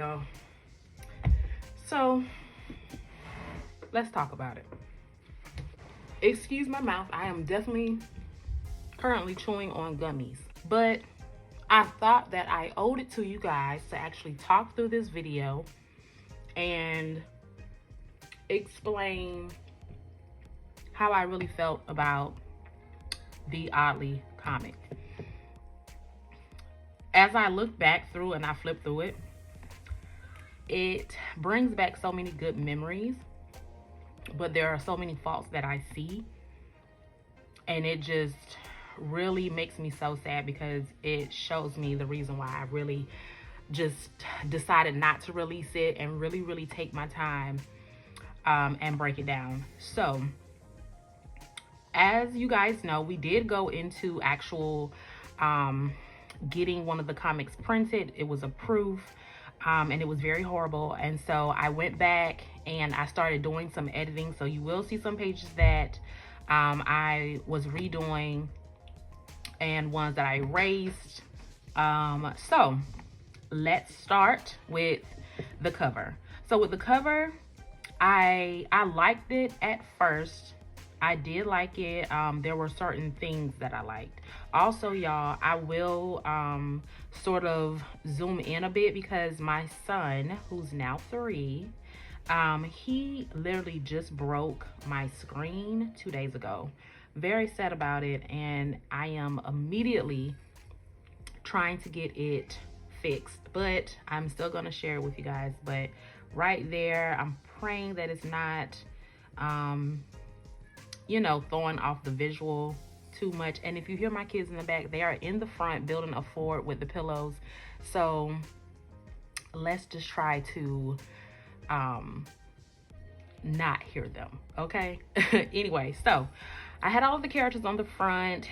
y'all. So let's talk about it. Excuse my mouth. I am definitely currently chewing on gummies, but I thought that I owed it to you guys to actually talk through this video and explain how I really felt about the Oddly comic. As I look back through and I flip through it, it brings back so many good memories, but there are so many faults that I see, and it just really makes me so sad because it shows me the reason why I really just decided not to release it and really take my time and break it down. So as you guys know, we did go into actual getting one of the comics printed. It was approved, and it was very horrible. And so I went back and I started doing some editing. So you will see some pages that I was redoing and ones that I erased. So let's start with the cover. So with the cover, I liked it at first. I did like it. There were certain things that I liked. Also, y'all, I will sort of zoom in a bit because my son, who's now 3, he literally just broke my screen 2 days ago. Very sad about it, and I am immediately trying to get it fixed, but I'm still gonna share it with you guys. But right there, I'm praying that it's not you know, throwing off the visual too much. And if you hear my kids in the back, they are in the front building a fort with the pillows. So let's just try to not hear them, okay? Anyway, so I had all of the characters on the front.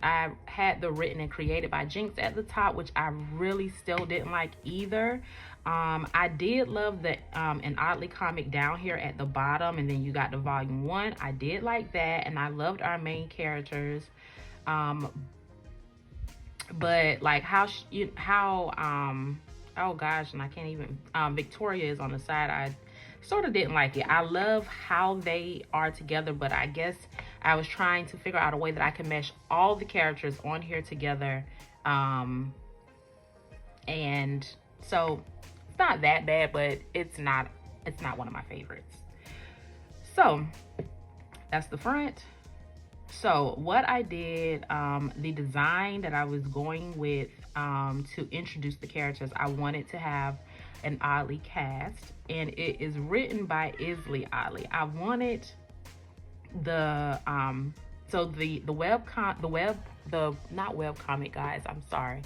I had the written and created by Jinx at the top, which I really still didn't like either. I did love the an Oddly comic down here at the bottom, and then you got the volume 1. I did like that, and I loved our main characters. But like how oh gosh, and I can't even Victoria is on the side. I sort of didn't like it. I love how they are together, but I guess I was trying to figure out a way that I can mesh all the characters on here together. And so it's not that bad, but it's not one of my favorites. So that's the front. So what I did, the design that I was going with to introduce the characters, I wanted to have an Oddly cast, and it is written by Izzy Oddly. I wanted the not web comic, guys, I'm sorry,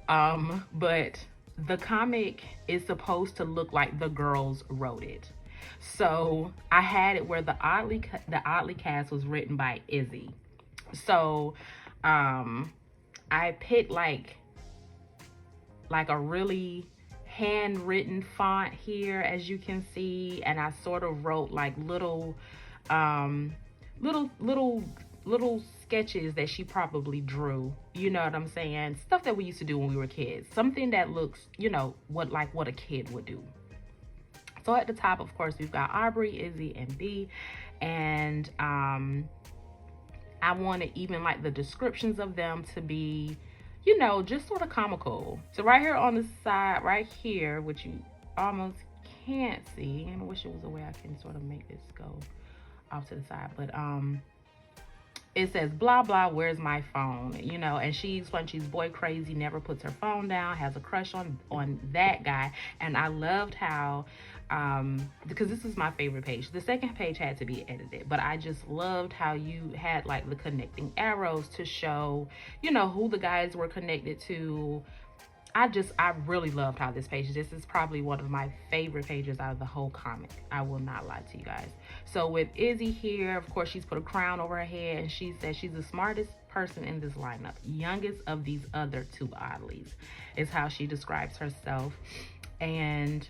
but the comic is supposed to look like the girls wrote it. So I had it where the Oddly cast was written by Izzy. So I picked like a really handwritten font here, as you can see, and I sort of wrote like little sketches that she probably drew, you know what I'm saying, stuff that we used to do when we were kids, something that looks, you know, what a kid would do. So at the top, of course, we've got Aubrey, Izzy, and B, and I wanted even like the descriptions of them to be, you know, just sort of comical. So right here on the side, right here, which you almost can't see, and I wish it was a way I can sort of make this go off to the side, but it says blah blah, where's my phone, you know, and she explains she's boy crazy, never puts her phone down, has a crush on that guy. And I loved how because this is my favorite page. The second page had to be edited, but I just loved how you had like the connecting arrows to show, you know, who the guys were connected to. I really loved how this is probably one of my favorite pages out of the whole comic. I will not lie to you guys. So with Izzy here, of course, she's put a crown over her head, and she says she's the smartest person in this lineup, youngest of these other 2 Oddlies, is how she describes herself. And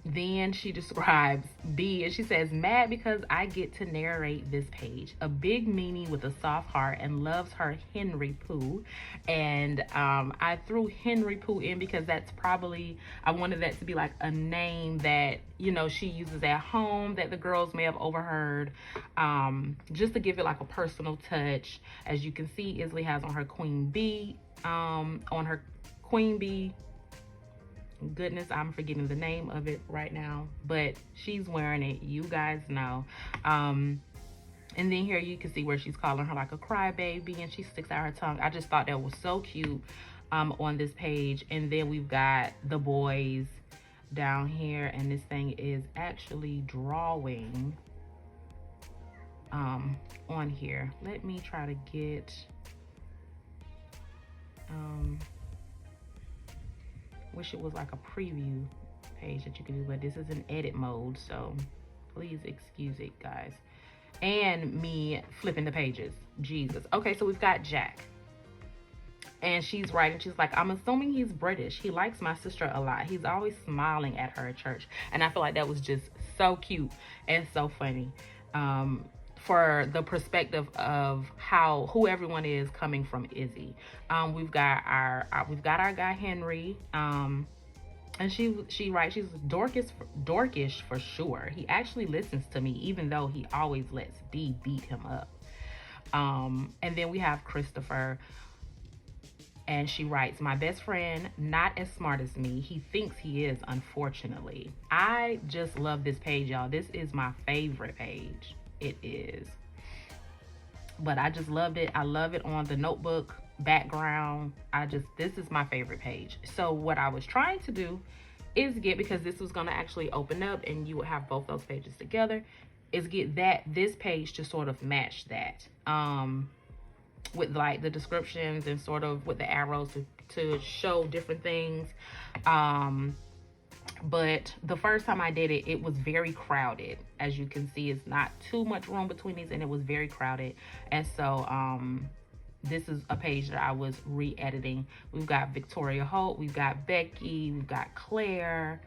Then she describes B, and she says, mad because I get to narrate this page. A big meanie with a soft heart and loves her Henry Pooh. And I threw Henry Pooh in because that's probably, I wanted that to be like a name that, you know, she uses at home that the girls may have overheard. Just to give it like a personal touch. As you can see, Izzy has on her Queen Bee, on her Queen Bee, goodness, I'm forgetting the name of it right now, but she's wearing it, you guys know. And then here you can see where she's calling her like a crybaby, and she sticks out her tongue. I just thought that was so cute on this page. And then we've got the boys down here, and this thing is actually drawing on here. Let me try to get wish it was like a preview page that you can do, but this is in edit mode, so please excuse it, guys, and me flipping the pages. Jesus. Okay, so we've got Jack, and she's writing, she's like, I'm assuming he's British. He likes my sister a lot. He's always smiling at her at church. And I feel like that was just so cute and so funny, for the perspective of who everyone is coming from Izzy. We've got our guy Henry, and she writes, she's dorkish for sure. He actually listens to me, even though he always lets B beat him up. And then we have Christopher, and she writes, my best friend, not as smart as me. He thinks he is, unfortunately. I just love this page, y'all. This is my favorite page. It is. But I just loved it. I love it on the notebook background. This is my favorite page. So what I was trying to do is get, because this was going to actually open up and you would have both those pages together, is get this page to sort of match that. With like the descriptions and sort of with the arrows to show different things. But the first time I did it, it was very crowded. As you can see, it's not too much room between these, and it was very crowded. And so this is a page that I was re-editing. We've got Victoria Holt, we've got Becky, we've got Claire.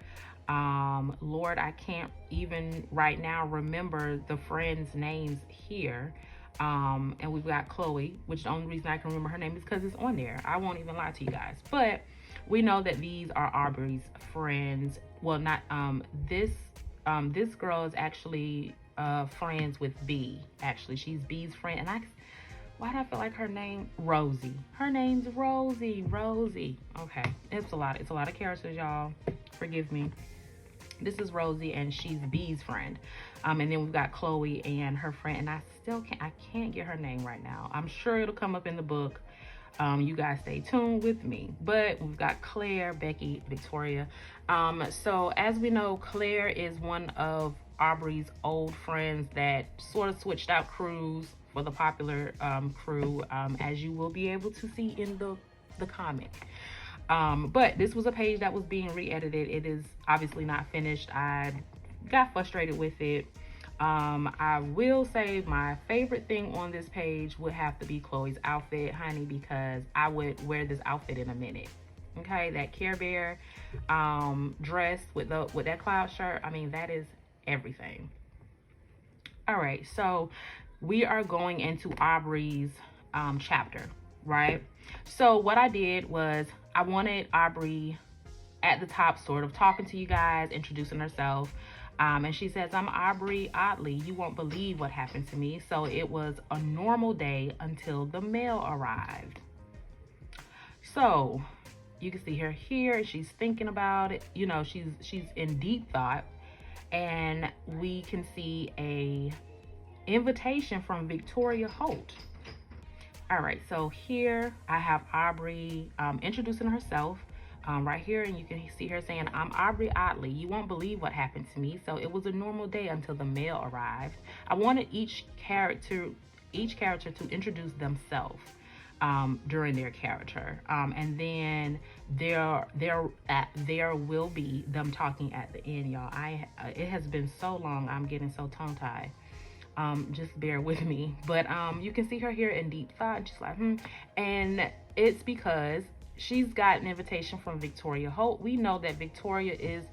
Lord, I can't even right now remember the friends' names here. And we've got Chloe, which the only reason I can remember her name is because it's on there. I won't even lie to you guys. But we know that these are Aubrey's friends. Well, not this girl is actually friends with B. Actually, she's B's friend. And why do I feel like her name Rosie? Her name's Rosie. Okay, it's a lot of characters, y'all. Forgive me. This is Rosie, and she's B's friend. And then we've got Chloe and her friend, and I can't get her name right now. I'm sure it'll come up in the book. You guys stay tuned with me. But we've got Claire, Becky, Victoria. So as we know, Claire is one of Aubrey's old friends that sort of switched out crews for the popular crew, as you will be able to see in the comic. But this was a page that was being re-edited. It is obviously not finished. I got frustrated with it. I will say my favorite thing on this page would have to be Chloe's outfit, honey, because I would wear this outfit in a minute. Okay, that Care Bear dress with that cloud shirt. I mean, that is everything. All right, so we are going into Aubrey's chapter, right? So what I did was I wanted Aubrey at the top, sort of talking to you guys, introducing herself. And she says, I'm Aubrey Oddly. You won't believe what happened to me. So it was a normal day until the mail arrived. So you can see her here. She's thinking about it. You know, she's in deep thought. And we can see a invitation from Victoria Holt. All right, so here I have Aubrey introducing herself. Right here, and you can see her saying, I'm Aubrey Oddly. You won't believe what happened to me. So it was a normal day until the mail arrived. I wanted each character to introduce themselves during their character. And then there will be them talking at the end, y'all. It has been so long, I'm getting so tongue-tied. Just bear with me. But you can see her here in deep thought. She's like, And it's because she's got an invitation from Victoria Holt. We know that Victoria is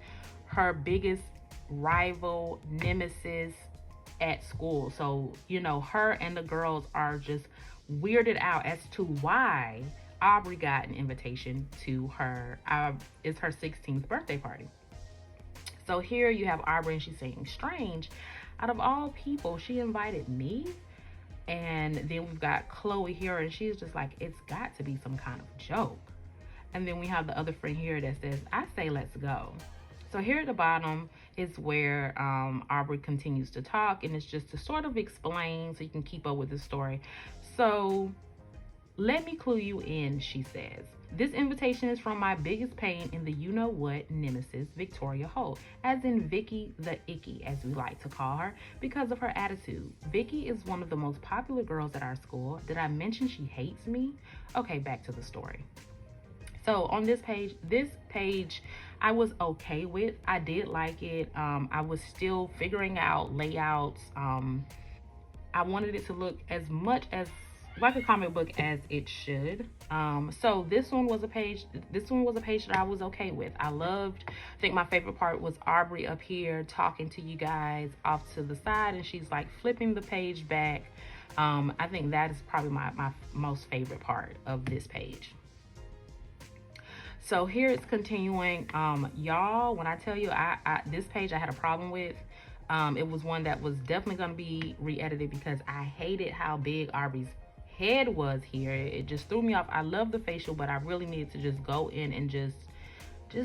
her biggest rival, nemesis at school. So, you know, her and the girls are just weirded out as to why Aubrey got an invitation to her, it's her 16th birthday party. So here you have Aubrey and she's saying, strange, out of all people, she invited me. And then we've got Chloe here and she's just like, it's got to be some kind of joke. And then we have the other friend here that says, I say let's go. So here at the bottom is where Aubrey continues to talk, and it's just to sort of explain so you can keep up with the story. So let me clue you in, she says. This invitation is from my biggest pain in the you-know-what nemesis, Victoria Holt, as in Vicky the Icky, as we like to call her, because of her attitude. Vicky is one of the most popular girls at our school. Did I mention she hates me? Okay, back to the story. So on this page, I was okay with. I did like it. I was still figuring out layouts. I wanted it to look as much as like a comic book as it should. So this one was a page that I was okay with. I think my favorite part was Aubrey up here talking to you guys off to the side, and she's like flipping the page back. I think that is probably my most favorite part of this page. So here it's continuing. Y'all, when I tell you this page I had a problem with, it was one that was definitely going to be re-edited because I hated how big Aubrey's head was here. It just threw me off. I love the facial, but I really needed to just go in and just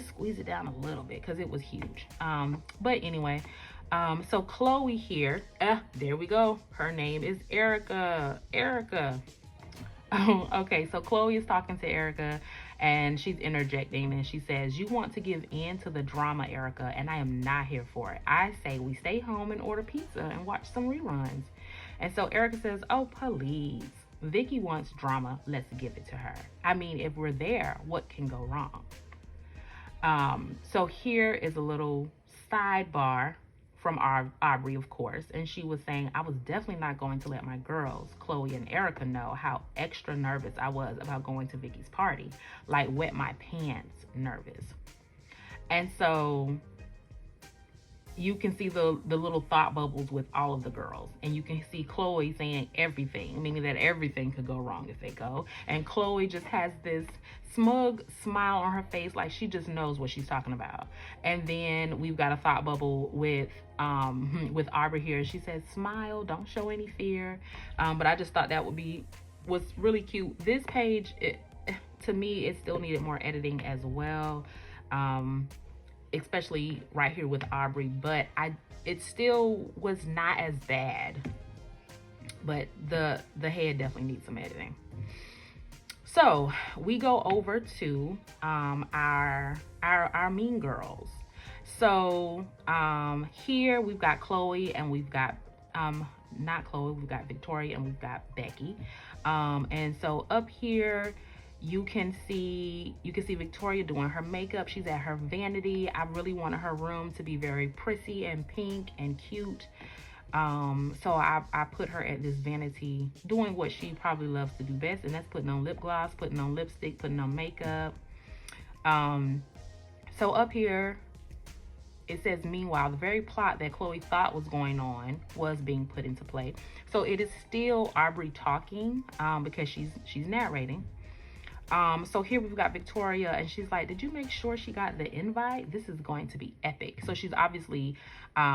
squeeze it down a little bit because it was huge. But anyway, so Chloe here, there we go. Her name is Erica. Okay, so Chloe is talking to Erica and she's interjecting and she says, you want to give in to the drama, Erica, and I am not here for it. I say we stay home and order pizza and watch some reruns. And so Erica says, oh, please. Vicky wants drama. Let's give it to her. I mean, if we're there, what can go wrong? So here is a little sidebar from Aubrey, of course, and she was saying, I was definitely not going to let my girls, Chloe and Erica, know how extra nervous I was about going to Vicky's party, like wet my pants nervous. And so you can see the little thought bubbles with all of the girls, and you can see Chloe saying everything, meaning that everything could go wrong if they go, and Chloe just has this smug smile on her face like she just knows what she's talking about. And then we've got a thought bubble with Aubrey here. She says, smile, don't show any fear. But I just thought that was really cute. This page, to me, it still needed more editing as well, especially right here with Aubrey, but it still was not as bad, but the head definitely needs some editing. So we go over to our mean girls. So here we've got Chloe and we've got not Chloe, we've got Victoria and we've got Becky. And so up here you can see Victoria doing her makeup. She's at her vanity. I really wanted her room to be very prissy and pink and cute. So I put her at this vanity doing what she probably loves to do best, and that's putting on lip gloss, putting on lipstick, putting on makeup. So up here it says, meanwhile, the very plot that Chloe thought was going on was being put into play. So it is still Aubrey talking because she's narrating. So here we've got Victoria and she's like, did you make sure she got the invite? This is going to be epic. So she's obviously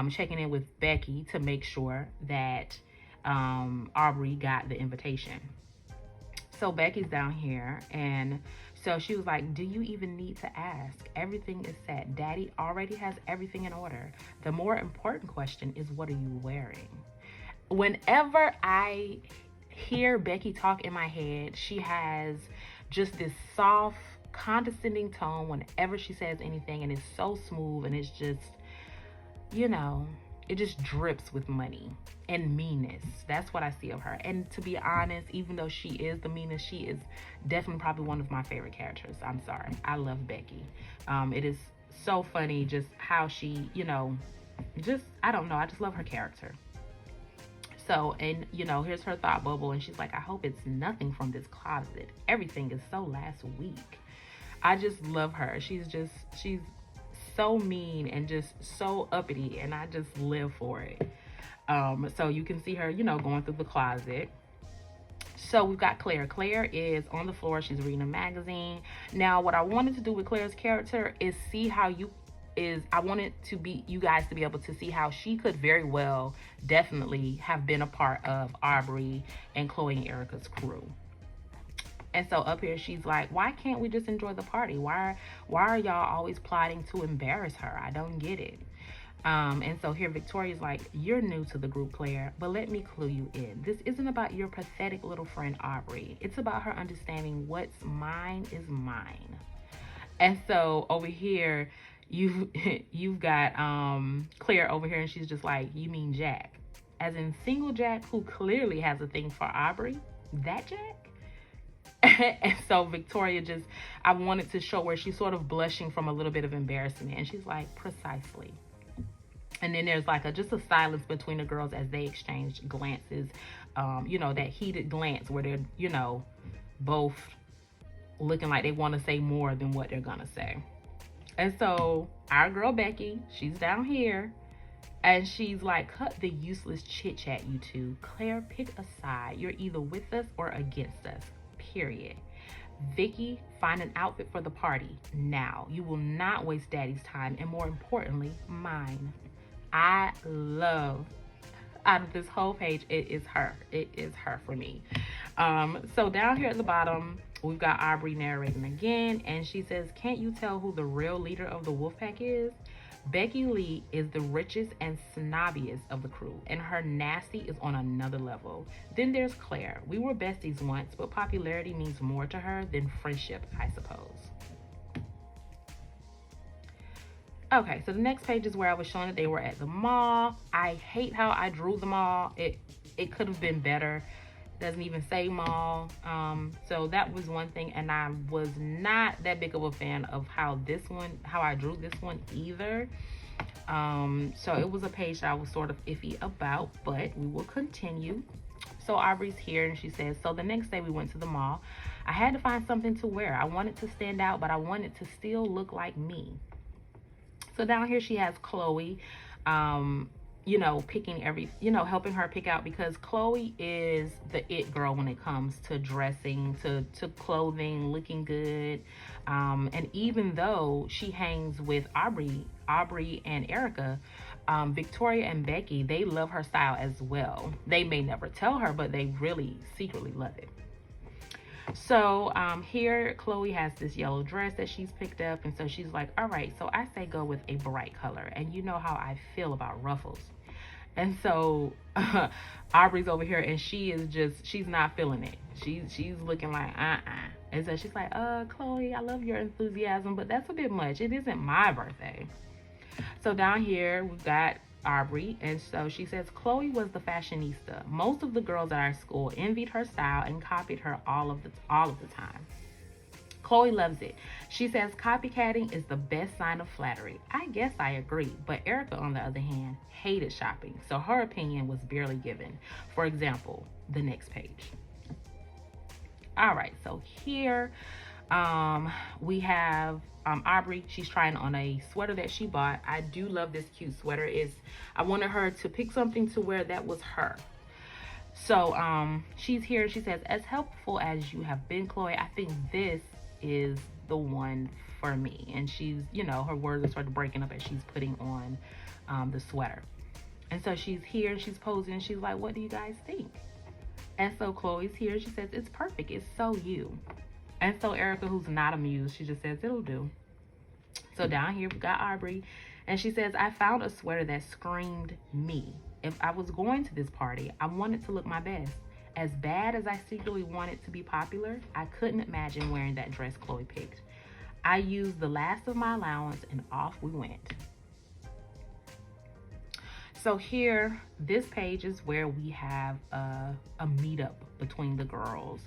checking in with Becky to make sure that Aubrey got the invitation. So Becky's down here, and so she was like, do you even need to ask? Everything is set. Daddy already has everything in order. The more important question is, what are you wearing? Whenever I hear Becky talk in my head, she has just this soft, condescending tone whenever she says anything, and it's so smooth, and it's just, you know, it just drips with money and meanness. That's what I see of her. And to be honest, even though she is the meanest, she is definitely probably one of my favorite characters. I'm sorry. I love Becky. It is so funny just how she, you know, just, I don't know. I just love her character. So, and you know, here's her thought bubble, and she's like, I hope it's nothing from this closet. Everything is so last week. I just love her. She's so mean and just so uppity, and I just live for it. So you can see her, going through the closet. So we've got Claire. Claire is on the floor. She's reading a magazine. Now, what I wanted to do with Claire's character is see how I wanted to be you guys to be able to see how she could very well definitely have been a part of Aubrey and Chloe and Erica's crew. And so up here she's like, why can't we just enjoy the party? Why are y'all always plotting to embarrass her? I don't get it. And so here Victoria's like, you're new to the group, Claire, but let me clue you in. This isn't about your pathetic little friend Aubrey. It's about her understanding what's mine is mine. And so over here, you've got Claire over here, and she's just like, you mean Jack? As in single Jack, who clearly has a thing for Aubrey? That Jack? And so Victoria I wanted to show where she's sort of blushing from a little bit of embarrassment. And she's like, precisely. And then there's like just a silence between the girls as they exchange glances. That heated glance where they're, both looking like they want to say more than what they're going to say. And so our girl Becky, she's down here. And she's like, cut the useless chit chat, you two. Claire, pick a side. You're either with us or against us. Period. Vicky, find an outfit for the party now. You will not waste Daddy's time, and more importantly, mine. I love, out of this whole page, it is her. It is her for me. So down here at the bottom, we've got Aubrey narrating again, and she says, can't you tell who the real leader of the Wolfpack is? Becky Lee is the richest and snobbiest of the crew, and her nasty is on another level. Then there's Claire. We were besties once, but popularity means more to her than friendship, I suppose. Okay, so the next page is where I was showing that they were at the mall. I hate how I drew the mall. It could have been better. Doesn't even say mall. So that was one thing, and I was not that big of a fan of how I drew this one either. So it was a page that I was sort of iffy about, but we will continue. So Aubrey's here, and she says, so the next day we went to the mall. I had to find something to wear. I wanted to stand out, but I wanted to still look like me. So down here she has Chloe, picking helping her pick out, because Chloe is the it girl when it comes to dressing, to clothing, looking good. And even though she hangs with Aubrey and Erica, Victoria and Becky, they love her style as well. They may never tell her, but they really secretly love it. So here Chloe has this yellow dress that she's picked up, and so she's like, all right, so I say go with a bright color, and you know how I feel about ruffles. And so Aubrey's over here, and she's not feeling it. She's looking like and so she's like, Chloe, I love your enthusiasm, but that's a bit much. It isn't my birthday. So down here we've got Aubrey, and so she says, Chloe was the fashionista. Most of the girls at our school envied her style and copied her all of the time. Chloe loves it. She says copycatting is the best sign of flattery. I guess I agree, but Erica, on the other hand, hated shopping, so her opinion was barely given. For example, the next page. All right, so here we have Aubrey. She's trying on a sweater that she bought. I do love this cute sweater. I wanted her to pick something to wear that was her. So she's here, and she says, as helpful as you have been, Chloe, I think this is the one for me. And she's, her words are sort of breaking up as she's putting on the sweater. And so she's here, and she's posing, and she's like, what do you guys think? And so Chloe's here. She says, it's perfect. It's so you. And so Erica, who's not amused, she just says, it'll do. So down here, we got Aubrey, and she says, I found a sweater that screamed me. If I was going to this party, I wanted to look my best. As bad as I secretly wanted to be popular, I couldn't imagine wearing that dress Chloe picked. I used the last of my allowance, and off we went. So here, this page is where we have a meetup between the girls.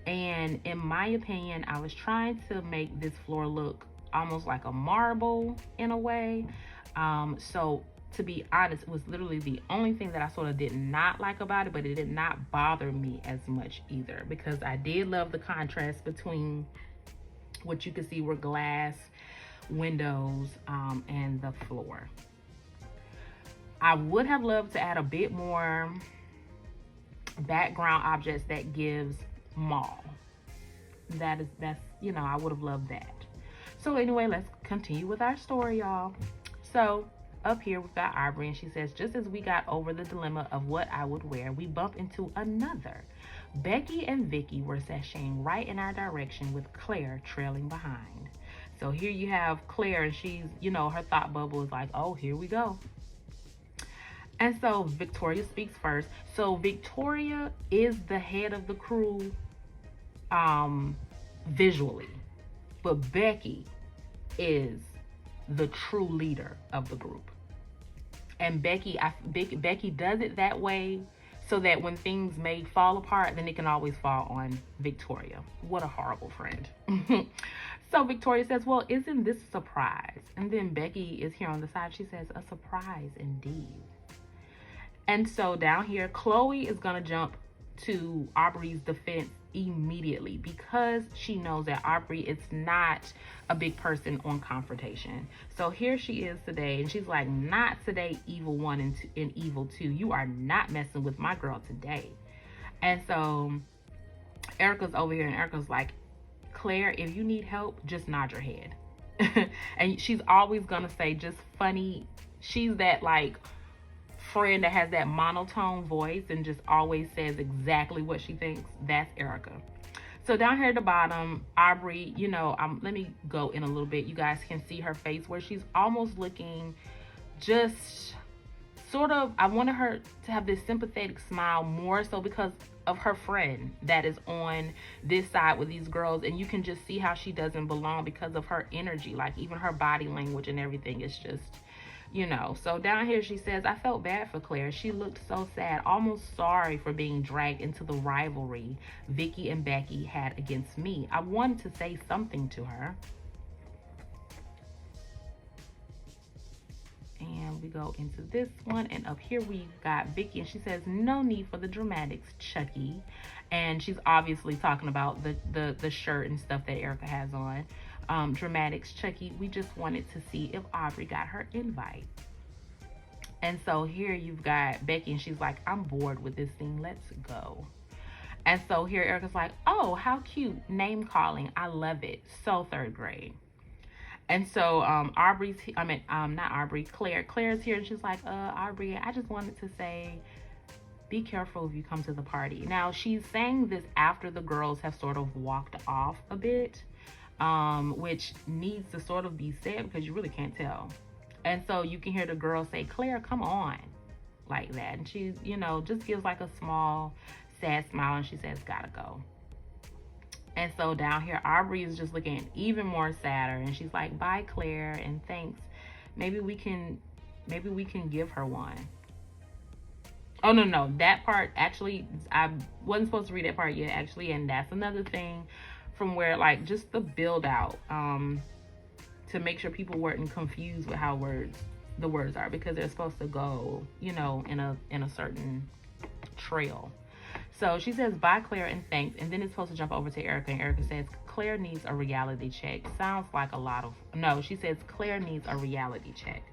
And in my opinion, I was trying to make this floor look almost like a marble in a way. So to be honest, it was literally the only thing that I sort of did not like about it, but it did not bother me as much either, because I did love the contrast between what you could see were glass windows, and the floor. I would have loved to add a bit more background objects that gives mall. That's, I would have loved that. So anyway, let's continue with our story, y'all. So up here we've got Aubrey, and she says, just as we got over the dilemma of what I would wear, we bump into another. Becky and Vicky were sashaying right in our direction with Claire trailing behind. So here you have Claire, and she's, her thought bubble is like, oh, here we go. And so Victoria speaks first. So Victoria is the head of the crew visually, but Becky is the true leader of the group. And Becky does it that way so that when things may fall apart, then it can always fall on Victoria. What a horrible friend. So Victoria says, well, isn't this a surprise? And then Becky is here on the side. She says, a surprise indeed. And so down here, Chloe is going to jump to Aubrey's defense immediately because she knows that Aubrey is not a big person on confrontation. So here she is today, and she's like, not today, evil one and evil two. You are not messing with my girl today. And so Erica's over here, and Erica's like, Claire, if you need help, just nod your head. And she's always gonna say just funny. She's that like friend that has that monotone voice and just always says exactly what she thinks. That's Erica. So down here at the bottom, Aubrey, let me go in a little bit. You guys can see her face where she's almost looking just sort of, I wanted her to have this sympathetic smile more so because of her friend that is on this side with these girls, and you can just see how she doesn't belong because of her energy, like even her body language and everything is just, So down here she says, I felt bad for Claire. She looked so sad, almost sorry for being dragged into the rivalry Vicky and Becky had against me. I wanted to say something to her. And we go into this one, and up here we've got Vicky, and she says, no need for the dramatics, Chucky. And she's obviously talking about the shirt and stuff that Erica has on. Dramatics, Chucky, we just wanted to see if Aubrey got her invite. And so here you've got Becky, and she's like, I'm bored with this thing, let's go. And so here Erica's like, oh, how cute, name calling, I love it, so third grade. And so Claire's here, and she's like, Aubrey, I just wanted to say, be careful if you come to the party. Now, she's saying this after the girls have sort of walked off a bit, which needs to sort of be said because you really can't tell. And so you can hear the girl say, Claire, come on, like that. And she's, just gives like a small, sad smile, and she says, gotta go. And so down here, Aubrey is just looking even more sadder, and she's like, bye, Claire, and thanks. Maybe we can give her one. Oh, no, that part, actually, I wasn't supposed to read that part yet, actually, and that's another thing from where, like, just the build out, to make sure people weren't confused with how the words are, because they're supposed to go, in a certain trail. So she says, bye, Claire, and thanks. And then it's supposed to jump over to Erica. And Erica says, Claire needs a reality check. Sounds like a lot of... No, she says, Claire needs a reality check.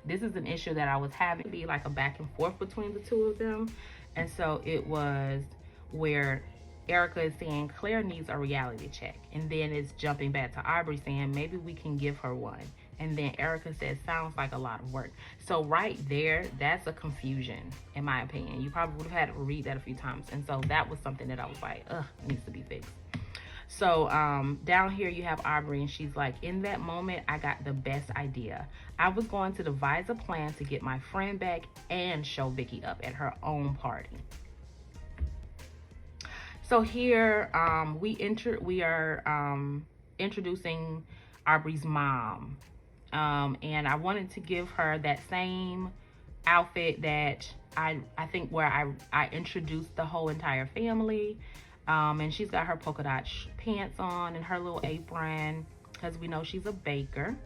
This is an issue that I was having. Be like a back and forth between the two of them. And so it was where Erica is saying, Claire needs a reality check. And then it's jumping back to Aubrey saying, maybe we can give her one. And then Erica says, sounds like a lot of work. So right there, that's a confusion, in my opinion. You probably would have had to read that a few times. And so that was something that I was like, needs to be fixed. So down here you have Aubrey, and she's like, in that moment, I got the best idea. I was going to devise a plan to get my friend back and show Vicky up at her own party. So here we are introducing Aubrey's mom. And I wanted to give her that same outfit that I think where I introduced the whole entire family. And she's got her polka dot pants on and her little apron because we know she's a baker.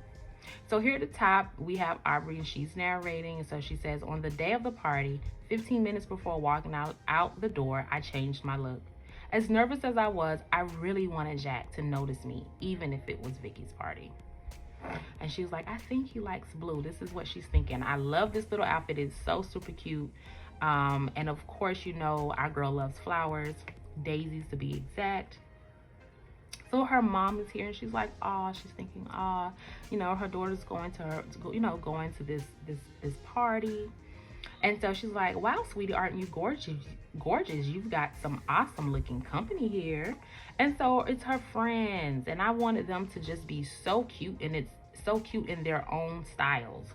So here at the top, we have Aubrey, and she's narrating. And so she says, on the day of the party, 15 minutes before walking out the door, I changed my look. As nervous as I was, I really wanted Jack to notice me, even if it was Vicky's party. And she's like, I think he likes blue. This is what she's thinking. I love this little outfit. It's so super cute. And of course, you know, our girl loves flowers, daisies to be exact. So her mom is here and she's like, oh, she's thinking, oh, you know, her daughter's going to her, you know, going to this party. And so she's like, wow, sweetie, aren't you gorgeous? Gorgeous. You've got some awesome looking company here. And so it's her friends. And I wanted them to just be so cute, and it's so cute in their own styles.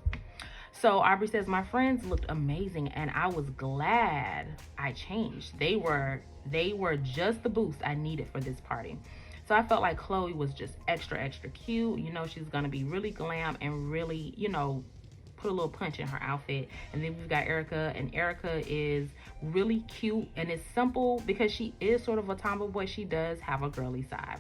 So Aubrey says, my friends looked amazing and I was glad I changed. They were just the boost I needed for this party. So I felt like Chloe was just extra, extra cute. You know, she's gonna be really glam and really, you know, put a little punch in her outfit. And then we've got Erica, and Erica is really cute, and it's simple because she is sort of a tomboy. She does have a girly side.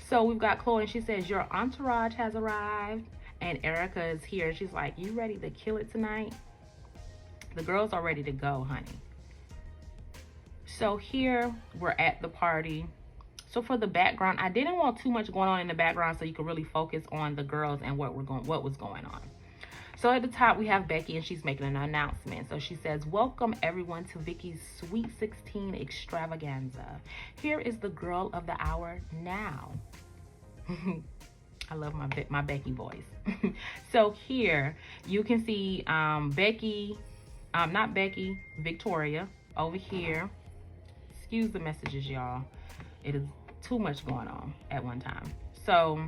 So we've got Chloe, and she says, your entourage has arrived. And Erica is here. She's like, you ready to kill it tonight? The girls are ready to go, honey. So here we're at the party. So for the background, I didn't want too much going on in the background so you could really focus on the girls and what was going on. So at the top we have Becky, and she's making an announcement. So she says, welcome everyone to Vicky's Sweet 16 extravaganza. Here is the girl of the hour now. I love my Becky voice. So here you can see Victoria over here. Excuse the messages, y'all. It is too much going on at one time. So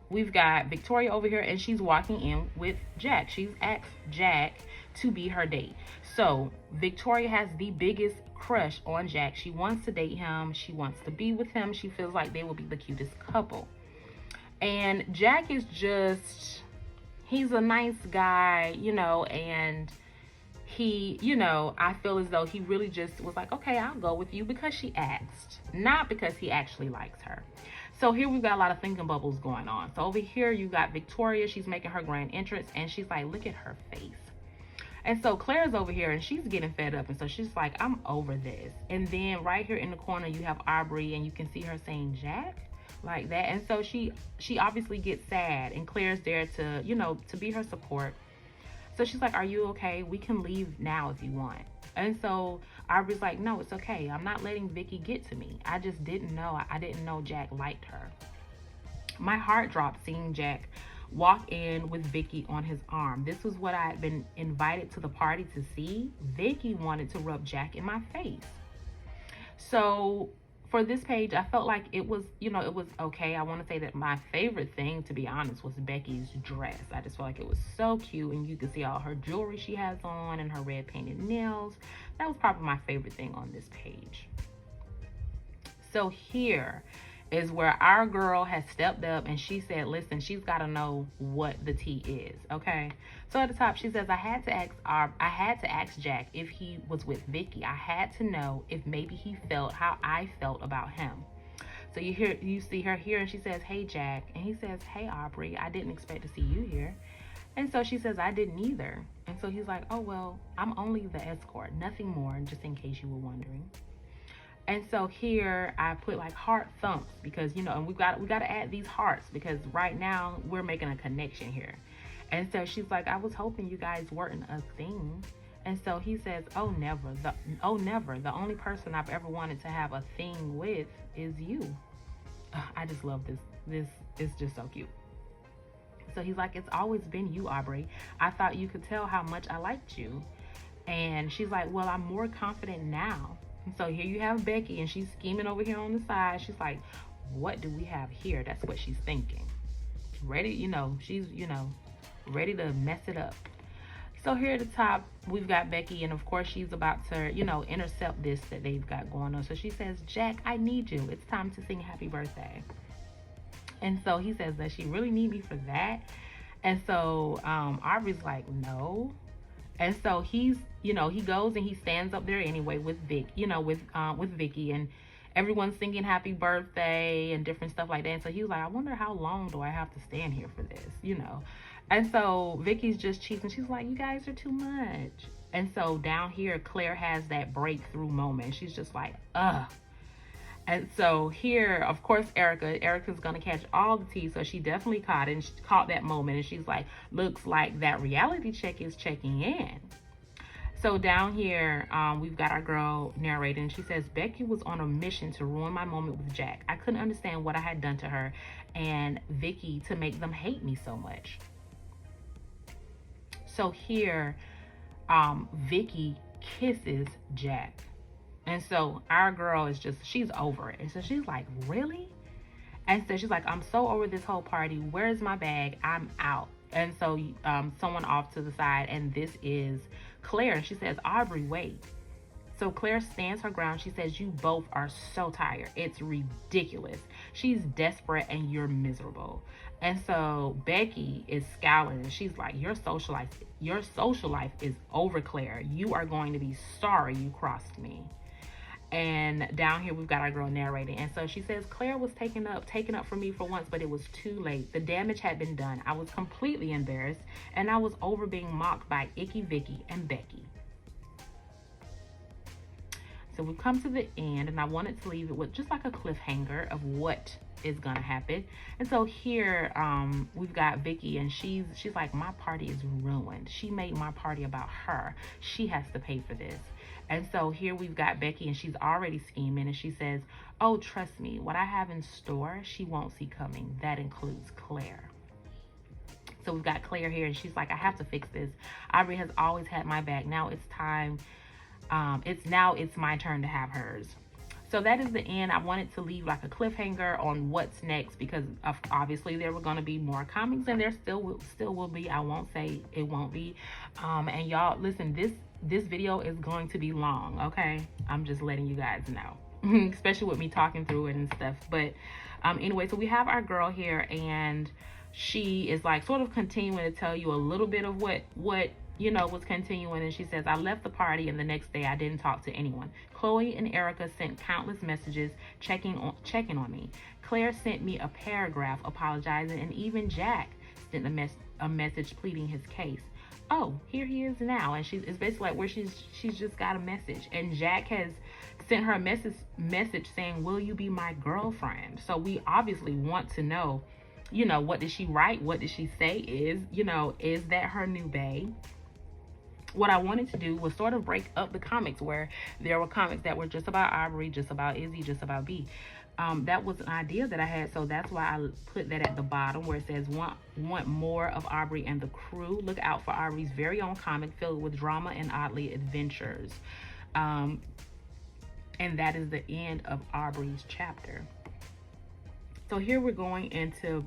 we've got Victoria over here, and she's walking in with Jack. She's asked Jack to be her date. So Victoria has the biggest crush on Jack. She wants to date him. She wants to be with him. She feels like they will be the cutest couple. And Jack is just, he's a nice guy, you know, and he, you know, I feel as though he really just was like, okay, I'll go with you because she asked, not because he actually likes her. So here we've got a lot of thinking bubbles going on. So over here you got Victoria. She's making her grand entrance, and she's like, look at her face. And so Claire's over here, and she's getting fed up. And so she's like, I'm over this. And then right here in the corner, you have Aubrey, and you can see her saying, Jack, like that. And so she obviously gets sad, and Claire's there to, you know, to be her support. So she's like, are you okay? We can leave now if you want. And so Aubrey's like, no, it's okay. I'm not letting Vicky get to me. I just didn't know. I didn't know Jack liked her. My heart dropped seeing Jack walk in with Vicky on his arm. This was what I had been invited to the party to see. Vicky wanted to rub Jack in my face. So for this page, I felt like it was, you know, it was okay. I want to say that my favorite thing, to be honest, was Becky's dress. I just felt like it was so cute, and you can see all her jewelry she has on and her red painted nails. That was probably my favorite thing on this page. So here is where our girl has stepped up, and she said, listen, she's got to know what the tea is, okay? So at the top, she says, I had to ask Jack if he was with Vicky. I had to know if maybe he felt how I felt about him. So you see her here, and she says, hey, Jack. And he says, hey, Aubrey, I didn't expect to see you here. And so she says, I didn't either. And so he's like, oh, well, I'm only the escort, nothing more, just in case you were wondering. And so here I put like heart thumps, because, you know, and we got to add these hearts because right now we're making a connection here. And so she's like, I was hoping you guys weren't a thing. And so he says, oh, never. The only person I've ever wanted to have a thing with is you. I just love this. This is just so cute. So he's like, it's always been you, Aubrey. I thought you could tell how much I liked you. And she's like, well, I'm more confident now. And so here you have Becky, and she's scheming over here on the side. She's like, what do we have here? That's what she's thinking. Ready, you know, she's, you know, ready to mess it up. So here at the top, we've got Becky, and of course she's about to, you know, intercept this that they've got going on. So she says, Jack, I need you. It's time to sing happy birthday. And so he says, does she really need me for that? And so Aubrey's like, no. And so he's, you know, he goes and he stands up there anyway with Vic, you know, with Vicky, and everyone's singing happy birthday and different stuff like that. And so he was like, I wonder how long do I have to stand here for this, you know? And so Vicky's just cheesing. She's like, you guys are too much. And so down here, Claire has that breakthrough moment. She's just like, ugh. And so here, of course, Erica's gonna catch all the tea. So she definitely caught it, and she caught that moment, and she's like, looks like that reality check is checking in. So down here, we've got our girl narrating. She says, Becky was on a mission to ruin my moment with Jack. I couldn't understand what I had done to her and Vicky to make them hate me so much. So here, Vicky kisses Jack. And so our girl is just, she's over it. And so she's like, really? And so she's like, I'm so over this whole party. Where's my bag? I'm out. And so someone off to the side, and this is Claire. And she says, Aubrey, wait. So Claire stands her ground. She says, you both are so tired. It's ridiculous. She's desperate and you're miserable. And so Becky is scowling, and she's like, your social life is over, Claire. You are going to be sorry you crossed me. And down here we've got our girl narrating, and so she says, Claire was taken up for me for once, but it was too late. The damage had been done. I was completely embarrassed, and I was over being mocked by Icky, Vicky, and Becky. So we've come to the end, and I wanted to leave it with just like a cliffhanger of what is gonna happen. And so here we've got Vicky, and she's like, my party is ruined. She made my party about her. She has to pay for this. And so here we've got Becky, and she's already scheming, and she says, oh, trust me, what I have in store, she won't see coming. That includes Claire. So we've got Claire here, and she's like, I have to fix this. Aubrey has always had my back. Now it's time. It's my turn to have hers. So that is the end. I wanted to leave like a cliffhanger on what's next, because obviously there were going to be more comics, and there still will be. I won't say it won't be. And y'all, listen, this video is going to be long, okay? I'm just letting you guys know, especially with me talking through it and stuff. But anyway, so we have our girl here, and she is like sort of continuing to tell you a little bit of what you know was continuing. And she says, I left the party, and the next day I didn't talk to anyone. Chloe and Erica sent countless messages checking on me. Claire sent me a paragraph apologizing, and even Jack sent a message pleading his case. Oh, here he is now. And it's basically like where she's just got a message, and Jack has sent her a message saying, will you be my girlfriend? So we obviously want to know, you know, what did she write? What did she say? Is that her new bae? What I wanted to do was sort of break up the comics, where there were comics that were just about Aubrey, just about Izzy, just about B. That was an idea that I had, so that's why I put that at the bottom where it says, want more of Aubrey and the crew. Look out for Aubrey's very own comic filled with drama and oddly adventures. And that is the end of Aubrey's chapter. So here we're going into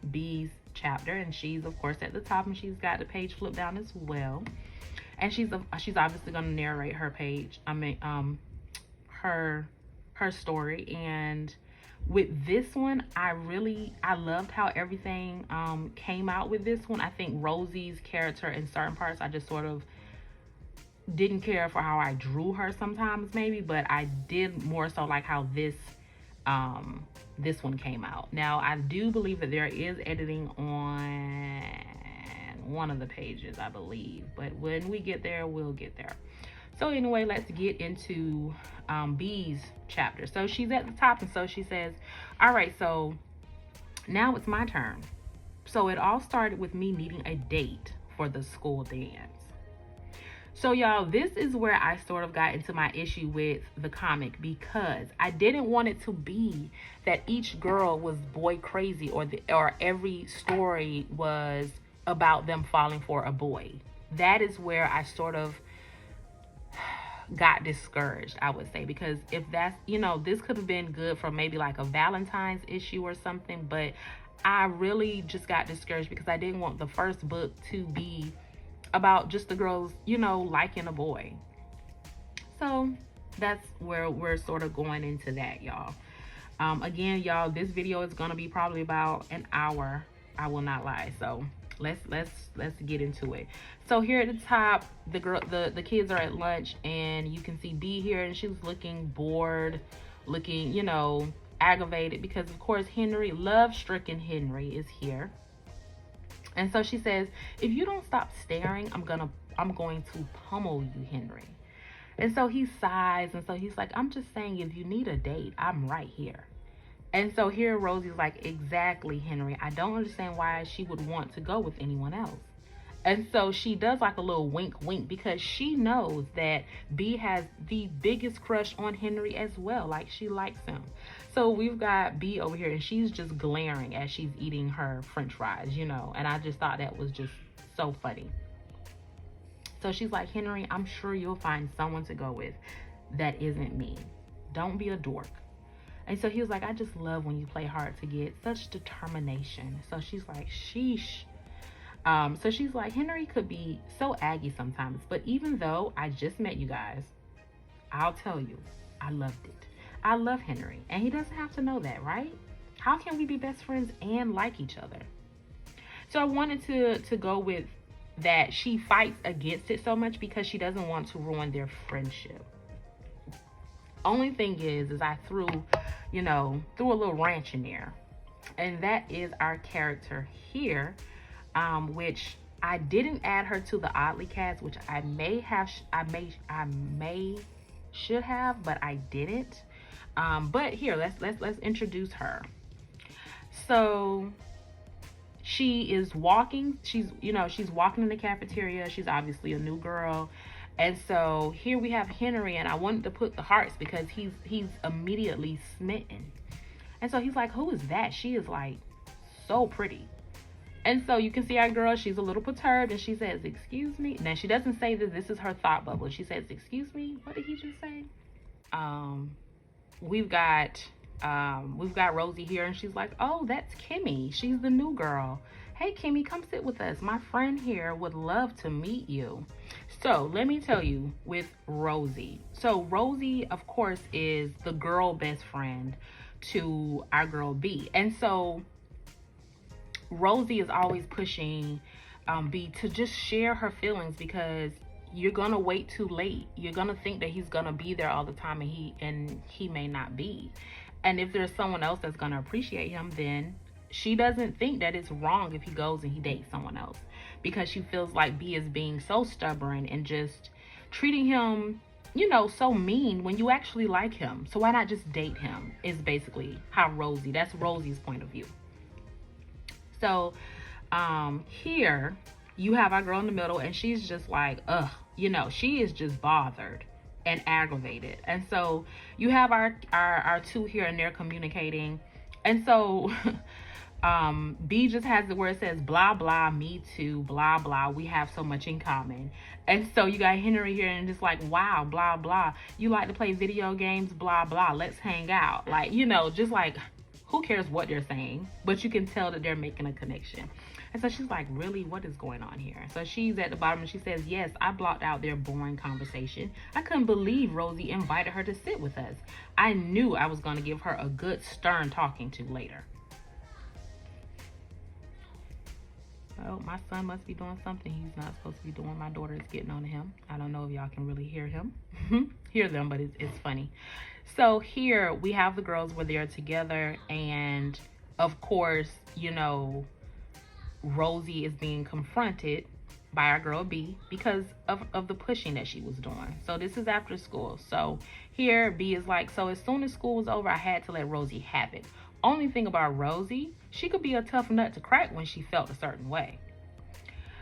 B's chapter, and she's of course at the top, and she's got the page flipped down as well. And she's obviously going to narrate her page. Her story. And with this one, I loved how everything came out with this one. I think Rosie's character in certain parts, I just sort of didn't care for how I drew her sometimes, maybe, but I did more so like how this one came out. Now, I do believe that there is editing on one of the pages, I believe, but when we get there, we'll get there. So anyway, let's get into B's chapter. So she's at the top, and so she says, all right, so now it's my turn. So it all started with me needing a date for the school dance. So y'all, this is where I sort of got into my issue with the comic, because I didn't want it to be that each girl was boy crazy, or every story was about them falling for a boy. That is where I sort of got discouraged, I would say, because if that's, this could have been good for maybe like a Valentine's issue or something, but I really just got discouraged because I didn't want the first book to be about just the girls, liking a boy. So that's where we're sort of going into that, y'all. Again, y'all, this video is gonna be probably about an hour, I will not lie. So let's get into it. So here at the top, the kids are at lunch, and you can see B here, and she was looking bored, looking, aggravated, because of course love-stricken Henry is here. And so she says, if you don't stop staring, I'm going to pummel you, Henry. And so he sighs, and so he's like, I'm just saying, if you need a date, I'm right here. And so here Rosie's like, exactly, Henry. I don't understand why she would want to go with anyone else. And so she does like a little wink wink because she knows that B has the biggest crush on Henry as well. Like, she likes him. So we've got B over here, and she's just glaring as she's eating her french fries, you know. And I just thought that was just so funny. So she's like, Henry, I'm sure you'll find someone to go with that isn't me. Don't be a dork. And so he was like, I just love when you play hard to get, such determination. So she's like, sheesh. So she's like, Henry could be so aggy sometimes, but even though I just met you guys, I'll tell you, I loved it. I love Henry, and he doesn't have to know that, right? How can we be best friends and like each other? So I wanted to go with that she fights against it so much because she doesn't want to ruin their friendship. Only thing is I threw a little ranch in there. And that is our character here, which I didn't add her to the oddly cast, which I may should have, but I didn't. But here, let's introduce her. So she is walking. She's walking in the cafeteria. She's obviously a new girl. And so here we have Henry, and I wanted to put the hearts because he's immediately smitten. And so he's like, who is that? She is like so pretty. And so you can see our girl, she's a little perturbed, and she says, excuse me. Now she doesn't say that this is her thought bubble. She says, excuse me, what did he just say? We've got Rosie here, and she's like, oh, that's Kimmy. She's the new girl. Hey, Kimmy, come sit with us. My friend here would love to meet you. So let me tell you with Rosie. So Rosie, of course, is the girl best friend to our girl B. And so Rosie is always pushing B to just share her feelings, because you're gonna wait too late. You're gonna think that he's gonna be there all the time, and he may not be. And if there's someone else that's gonna appreciate him, then she doesn't think that it's wrong if he goes and he dates someone else, because she feels like B is being so stubborn and just treating him, so mean when you actually like him. So why not just date him, is basically that's Rosie's point of view. So here you have our girl in the middle, and she's just like, she is just bothered and aggravated. And so you have our two here, and they're communicating. And so B just has where it says blah blah, me too, blah blah, we have so much in common. And so you got Henry here, and just like, wow, blah blah, you like to play video games, blah blah, let's hang out. Like, just like, who cares what they're saying, but you can tell that they're making a connection. And so she's like, really, what is going on here? So she's at the bottom, and she says, yes, I blocked out their boring conversation. I couldn't believe Rosie invited her to sit with us. I knew I was going to give her a good stern talking to later. Well, my son must be doing something he's not supposed to be doing. My daughter is getting on to him. I don't know if y'all can really hear him. Hear them, but it's funny. So here we have the girls where they're together, and of course, Rosie is being confronted by our girl B because of the pushing that she was doing. So this is after school. So here B is like, so as soon as school was over, I had to let Rosie have it. Only thing about Rosie, she could be a tough nut to crack when she felt a certain way.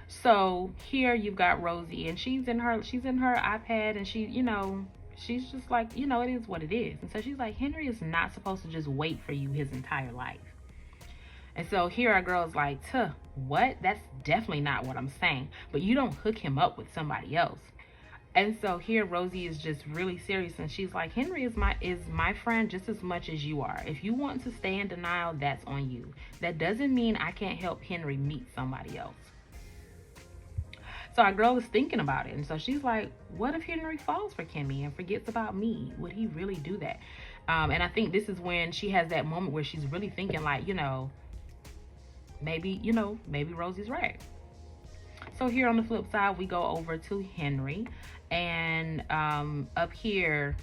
So here you've got Rosie, and she's in her iPad, and she's just like, it is what it is. And so she's like, Henry is not supposed to just wait for you his entire life. And so here our girl's like, what? That's definitely not what I'm saying. But you don't hook him up with somebody else. And so here Rosie is just really serious, and she's like, Henry is my friend just as much as you are. If you want to stay in denial, that's on you. That doesn't mean I can't help Henry meet somebody else. So our girl is thinking about it, and so she's like, what if Henry falls for Kimmy and forgets about me? Would he really do that? And I think this is when she has that moment where she's really thinking like, maybe Rosie's right. So here on the flip side, we go over to Henry, and up here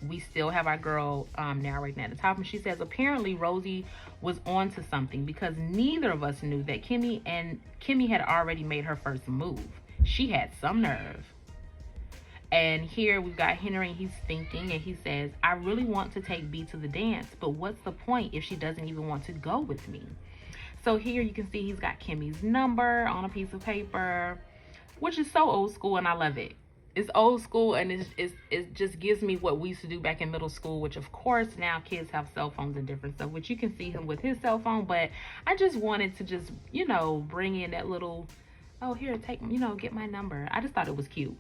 we still have our girl narrating at the top, and she says, apparently Rosie was on to something, because neither of us knew that Kimmy had already made her first move. She had some nerve. And here we've got Henry. He's thinking, and he says, I really want to take B to the dance, but what's the point if she doesn't even want to go with me? So here you can see he's got Kimmy's number on a piece of paper, which is so old school, and I love it. It's old school, and it just gives me what we used to do back in middle school, which of course now kids have cell phones and different stuff, which you can see him with his cell phone. But I just wanted to just, bring in that little, oh, here, take, get my number. I just thought it was cute.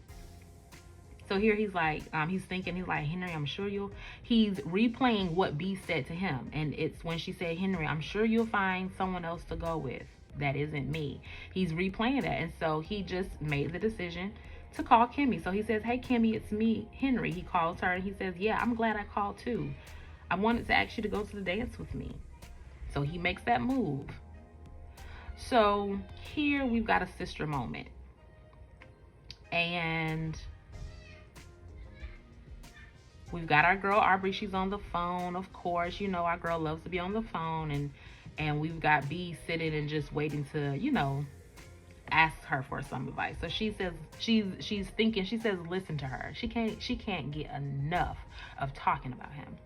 So here he's like, he's thinking, he's like, Henry, he's replaying what B said to him. And it's when she said, Henry, I'm sure you'll find someone else to go with. That isn't me. He's replaying that. And so he just made the decision to call Kimmy. So he says, hey, Kimmy, it's me, Henry. He calls her and he says, yeah, I'm glad I called too. I wanted to ask you to go to the dance with me. So he makes that move. So here we've got a sister moment. And we've got our girl Aubrey. She's on the phone, of course. Our girl loves to be on the phone. And we've got B sitting and just waiting to, ask her for some advice. So she says, she's thinking, she says, listen to her. She can't get enough of talking about him.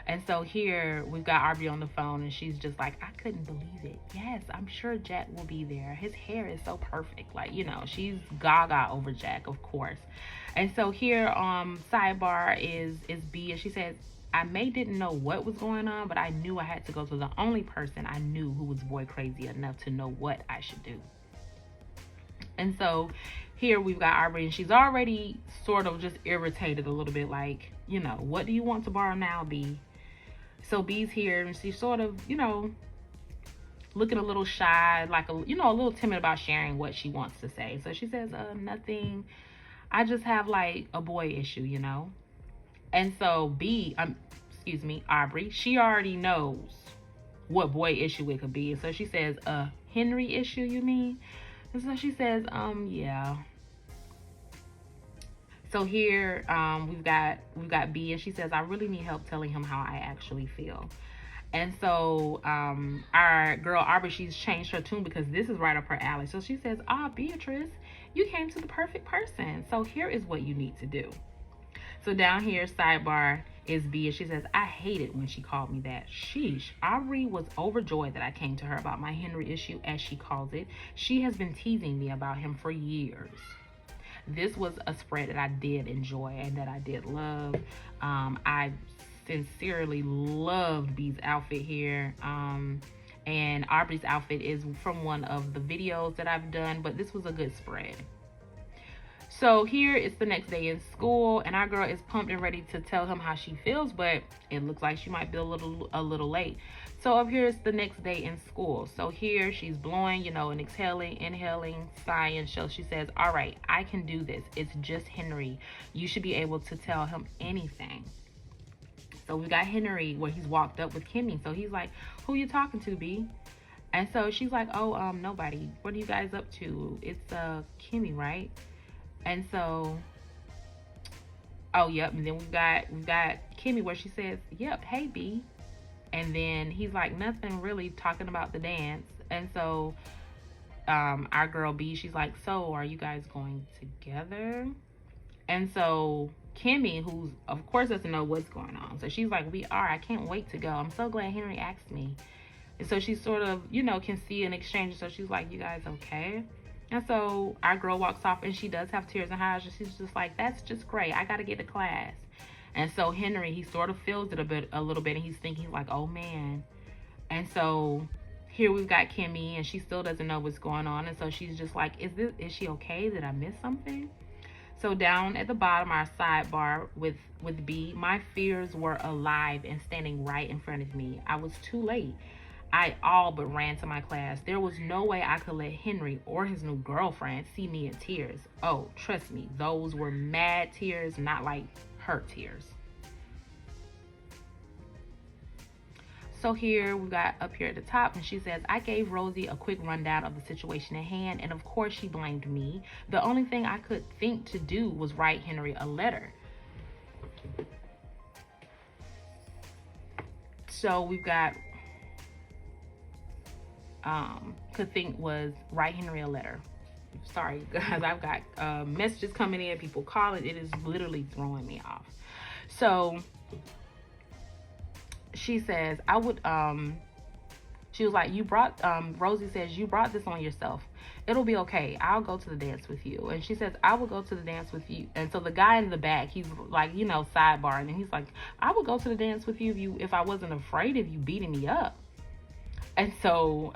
And so here we've got Aubrey on the phone, and she's just like, I couldn't believe it. Yes, I'm sure Jack will be there. His hair is so perfect. Like, she's gaga over Jack, of course. And so here, sidebar is B, and she says, I didn't know what was going on, but I knew I had to go to the only person I knew who was boy crazy enough to know what I should do. And so here we've got Aubrey, and she's already sort of just irritated a little bit, like, what do you want to borrow now, B? So B's here, and she's sort of, looking a little shy, like a little timid about sharing what she wants to say. So she says, nothing. I just have like a boy issue, And so Aubrey, she already knows what boy issue it could be. And so she says, Henry issue, you mean? And so she says, yeah. So here, we've got B, and she says, I really need help telling him how I actually feel. And so our girl Aubrey, she's changed her tune because this is right up her alley. So she says, Beatrice, you came to the perfect person. So here is what you need to do. So down here, sidebar, is B, and she says, I hate it when she called me that. Sheesh. Aubrey was overjoyed that I came to her about my Henry issue, as she calls it. She has been teasing me about him for years. This was a spread that I did enjoy and that I did love. I sincerely loved B's outfit here. And Aubrey's outfit is from one of the videos that I've done, but this was a good spread. So here it's the next day in school, and our girl is pumped and ready to tell him how she feels, but it looks like she might be a little late. So up here it's the next day in school. So here she's blowing, and exhaling, inhaling, sighing. So she says, all right, I can do this. It's just Henry. You should be able to tell him anything. So we got Henry where he's walked up with Kimmy. So he's like, who you talking to, B? And so she's like, oh, nobody. What are you guys up to? It's Kimmy, right? And so, oh, yep. And then we've got Kimmy where she says, yep, hey, B. And then he's like, nothing, really, talking about the dance. And so our girl B, she's like, so are you guys going together? And so Kimmy, who's of course doesn't know what's going on, so she's like, we are. I can't wait to go. I'm so glad Henry asked me. And so she sort of, can see an exchange. So she's like, you guys okay? And so our girl walks off, and she does have tears in her eyes. And she's just like, that's just great. I got to get to class. And so Henry, he sort of feels it a little bit, and he's thinking like, oh man. And so here we've got Kimmy, and she still doesn't know what's going on. And so she's just like, is she okay? Did I miss something? So down at the bottom, our sidebar with B, my fears were alive and standing right in front of me. I was too late. I all but ran to my class. There was no way I could let Henry or his new girlfriend see me in tears. Oh, trust me, those were mad tears, not like hurt tears. So here we got up here at the top, and she says, I gave Rosie a quick rundown of the situation at hand, and of course she blamed me. The only thing I could think to do was write Henry a letter. So we've got could think was write Henry a letter. Sorry, guys, I've got messages coming in, people calling. It is literally throwing me off. So she says, I would, she was like, you brought, Rosie says, you brought this on yourself. It'll be okay. I'll go to the dance with you. And she says, I will go to the dance with you. And so the guy in the back, he's like, you know, sidebarring. And he's like, I would go to the dance with you if I wasn't afraid of you beating me up. And so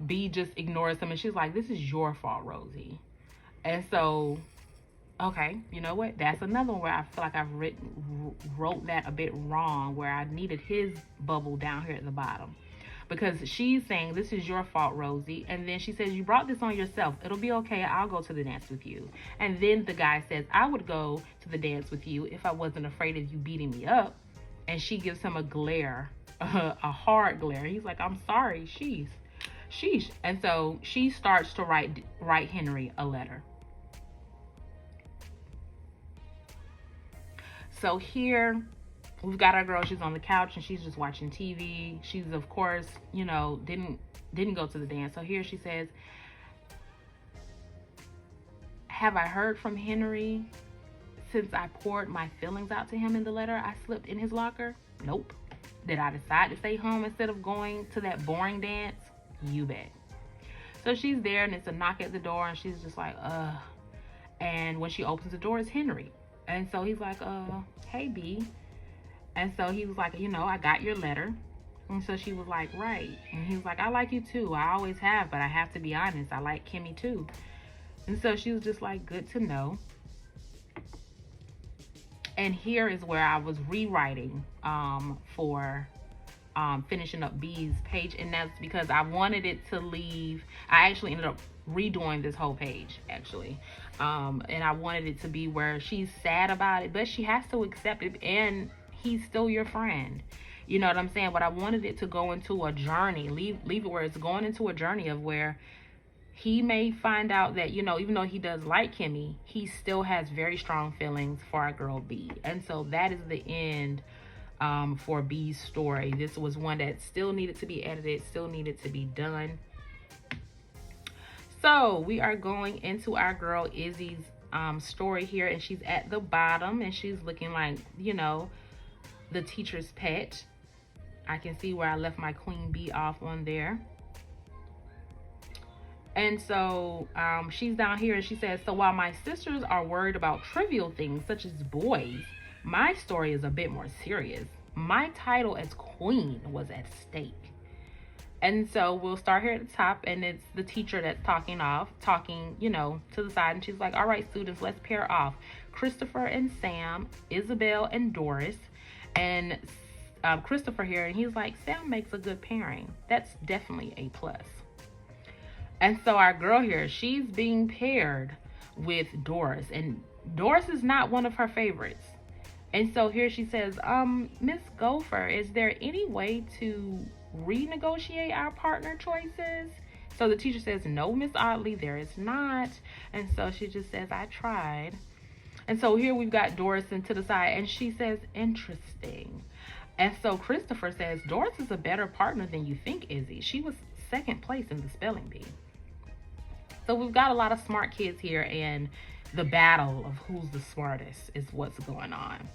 B just ignores him. And she's like, this is your fault, Rosie. And so, okay, you know what? That's another one where I feel like I've wrote that a bit wrong, where I needed his bubble down here at the bottom. Because she's saying, this is your fault, Rosie. And then she says, you brought this on yourself. It'll be okay. I'll go to the dance with you. And then the guy says, I would go to the dance with you if I wasn't afraid of you beating me up. And she gives him a glare, a hard glare. He's like, I'm sorry, sheesh. And so she starts to write Henry a letter. So here we've got our girl. She's on the couch and she's just watching TV. She's, of course, you know, didn't go to the dance. So here she says, have I heard from Henry since I poured my feelings out to him in the letter I slipped in his locker? Nope. Did I decide to stay home instead of going to that boring dance? You bet. So she's there and it's a knock at the door and she's just like, and when she opens the door, it's Henry. And so he's like, hey, B. And so he was like, you know, I got your letter. And so she was like, right. And he was like, I like you too. I always have, but I have to be honest. I like Kimmy too. And so she was just like, good to know. And here is where I was rewriting for finishing up B's page. And that's because I wanted it to leave. I actually ended up redoing this whole page, actually. And I wanted it to be where she's sad about it, but she has to accept it. And he's still your friend. You know what I'm saying? But I wanted it to go into a journey. Leave it where it's going into a journey of where he may find out that, you know, even though he does like Kimmy, he still has very strong feelings for our girl B. And so that is the end for B's story. This was one that still needed to be edited, still needed to be done. So we are going into our girl Izzy's story here, and she's at the bottom and she's looking like, you know, the teacher's pet. I can see where I left my queen bee off on there. And so she's down here and she says, so while my sisters are worried about trivial things such as boys, my story is a bit more serious. My title as queen was at stake. And so we'll start here at the top, and it's the teacher that's talking, you know, to the side. And she's like, all right, students, let's pair off. Christopher and Sam, Isabel and Doris. And Christopher here, and he's like, Sam makes a good pairing. That's definitely a plus. And so our girl here, she's being paired with Doris, and Doris is not one of her favorites. And so here she says, Miss Gopher, is there any way to renegotiate our partner choices? So the teacher says, no, Miss Oddly, there is not. And so she just says, I tried. And so here we've got Doris and to the side, and she says, interesting. And so Christopher says, Doris is a better partner than you think, Izzy. She was second place in the spelling bee. So we've got a lot of smart kids here, and the battle of who's the smartest is what's going on.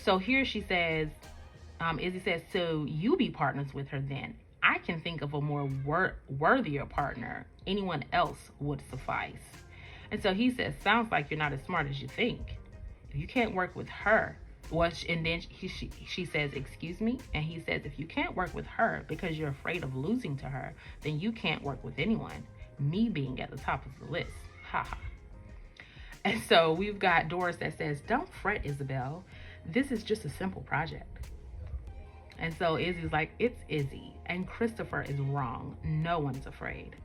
So here she says, Izzy says, so you be partners with her then. I can think of a more worthier partner. Anyone else would suffice. And so he says, sounds like you're not as smart as you think. If you can't work with her, and then she says, excuse me? And he says, if you can't work with her because you're afraid of losing to her, then you can't work with anyone. Me being at the top of the list. Ha ha. And so we've got Doris that says, don't fret, Isabel. This is just a simple project. And so Izzy's like, it's Izzy. And Christopher is wrong. No one's afraid.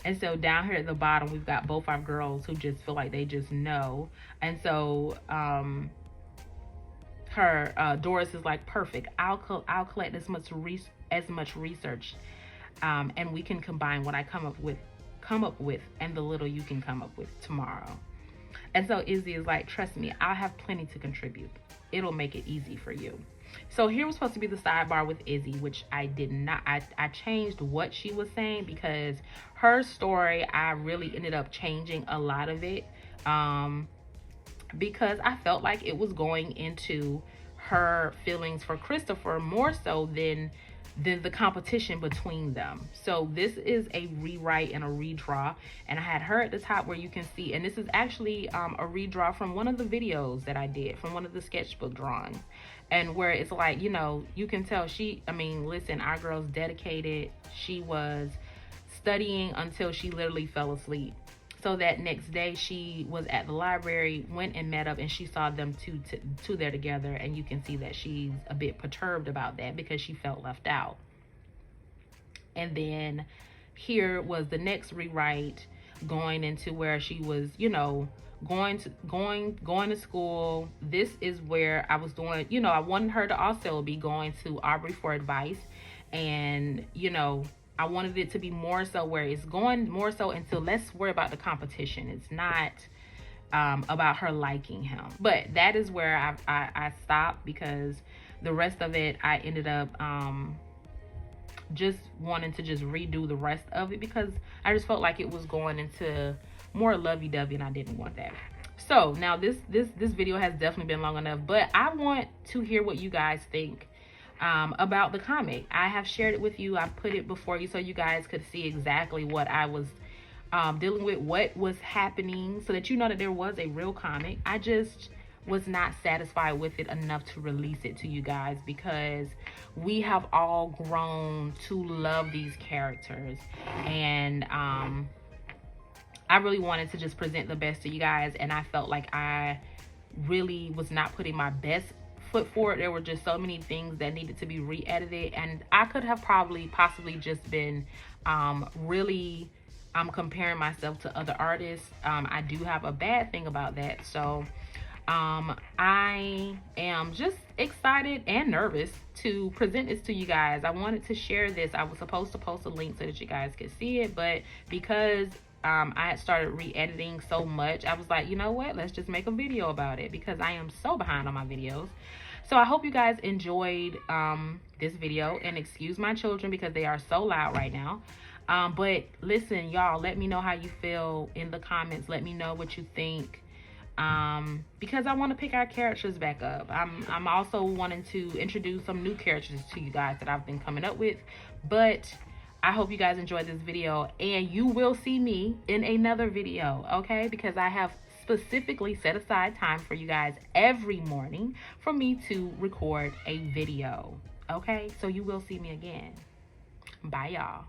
And so down here at the bottom, we've got both our girls who just feel like they just know. And so Doris is like, perfect. I'll collect as much research, and we can combine what I come up with, and the little you can come up with tomorrow. And so Izzy is like, trust me, I'll have plenty to contribute. It'll make it easy for you. So here was supposed to be the sidebar with Izzy, which I did not. I changed what she was saying because her story, I really ended up changing a lot of it. Because I felt like it was going into her feelings for Christopher more so than the competition between them. So this is a rewrite and a redraw, and I had her at the top where you can see, and this is actually a redraw from one of the videos that I did, from one of the sketchbook drawings, and where it's like, you know, you can tell I mean, listen, our girl's dedicated. She was studying until she literally fell asleep. So that next day she was at the library, went and met up, and she saw them two there together. And you can see that she's a bit perturbed about that because she felt left out. And then here was the next rewrite, going into where she was, you know, going to school. This is where I was doing, you know, I wanted her to also be going to Aubrey for advice. And, you know, I wanted it to be more so where it's going more so into, let's worry about the competition. It's not about her liking him. But that is where I stopped, because the rest of it, I ended up just wanting to just redo the rest of it, because I just felt like it was going into more lovey-dovey, and I didn't want that. So now this video has definitely been long enough, but I want to hear what you guys think about the comic. I have shared it with you. I put it before you so you guys could see exactly what I was dealing with, what was happening, so that you know that there was a real comic. I just was not satisfied with it enough to release it to you guys, because we have all grown to love these characters, and I really wanted to just present the best to you guys, and I felt like I really was not putting my best foot forward. There were just so many things that needed to be re-edited, and I could have possibly just been really comparing myself to other artists. I do have a bad thing about that. So I am just excited and nervous to present this to you guys. I wanted to share this. I was supposed to post a link so that you guys could see it, but because I had started re-editing so much, I was like, you know what, let's just make a video about it, because I am so behind on my videos. So I hope you guys enjoyed this video, and excuse my children because they are so loud right now. But listen, y'all, let me know how you feel in the comments. Let me know what you think, because I want to pick our characters back up. I'm also wanting to introduce some new characters to you guys that I've been coming up with. But I hope you guys enjoyed this video, and you will see me in another video, okay? Because I have specifically set aside time for you guys every morning for me to record a video, okay? So you will see me again. Bye, y'all.